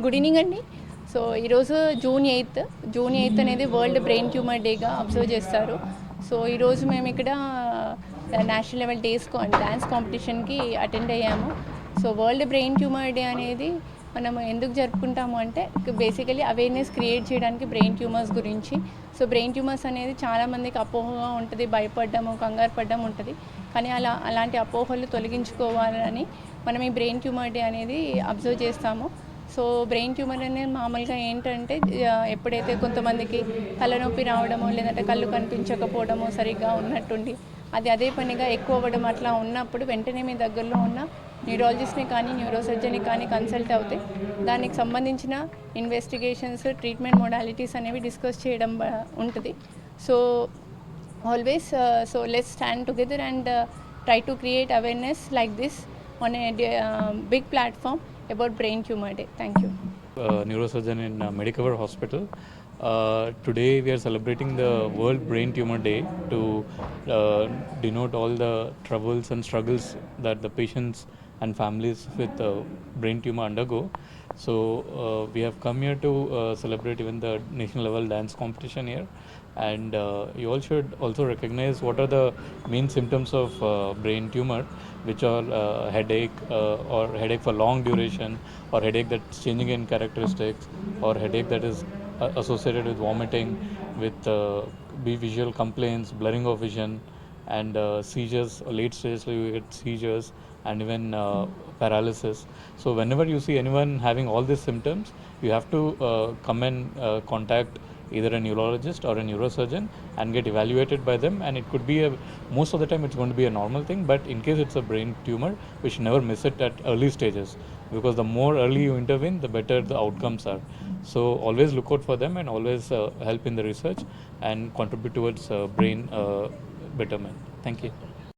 Good evening అండి. So ఈరోజు June 8 అనేది వరల్డ్ బ్రెయిన్ ట్యూమర్ డేగా అబ్జర్వ్ చేస్తారు. సో ఈరోజు మేము ఇక్కడ నేషనల్ లెవెల్ డ్యాన్స్ కాంపిటీషన్కి అటెండ్ అయ్యాము. So world brain tumour day అనేది మనం ఎందుకు జరుపుకుంటాము అంటే బేసికలీ అవేర్నెస్ క్రియేట్ చేయడానికి బ్రెయిన్ ట్యూమర్స్ గురించి. సో బ్రెయిన్ ట్యూమర్స్ అనేది చాలామందికి అపోహగా ఉంటుంది, భయపడ్డము, కంగారు పడ్డం ఉంటుంది. కానీ అలాంటి అపోహలు తొలగించుకోవాలని మనం ఈ బ్రెయిన్ ట్యూమర్ డే అనేది అబ్జర్వ్ చేస్తాము. సో బ్రెయిన్ ట్యూమర్ అనేది మామూలుగా ఏంటంటే ఎప్పుడైతే కొంతమందికి తలనొప్పి రావడమో లేదంటే కళ్ళు కనిపించకపోవడమో సరిగ్గా ఉన్నట్టుండి అదే పనిగా ఎక్కువ అవ్వడం అట్లా ఉన్నప్పుడు వెంటనే మీ దగ్గరలో ఉన్న న్యూరాలజిస్ట్ని కానీ న్యూరోసర్జన్ని కానీ కన్సల్ట్ అవుతే దానికి సంబంధించిన ఇన్వెస్టిగేషన్స్, ట్రీట్మెంట్ మోడాలిటీస్ అనేవి డిస్కస్ చేయడం ఉంటుంది. So always let's stand together and try to create awareness like this on a big platform about brain tumor day. Thank you. Neurosurgeon in Medicover Hospital. Today we are celebrating the World Brain Tumor Day to denote all the troubles and struggles that the patients and families with brain tumor undergo. So we have come here to celebrate even the national level dance competition here, and you all should also recognize what are the main symptoms of brain tumor, which are headache or headache for long duration, or headache that's changing in characteristics, or headache that is associated with vomiting, with visual complaints, blurring of vision, and seizures. Late stage you get seizures and even paralysis. So whenever you see anyone having all these symptoms, you have to come and contact either a neurologist or a neurosurgeon and get evaluated by them. And it could be most of the time it's going to be a normal thing, but in case it's a brain tumor, we should never miss it at early stages, because the more early you intervene, the better the outcomes are. So always look out for them and always help in the research and contribute towards brain betterment. Thank you.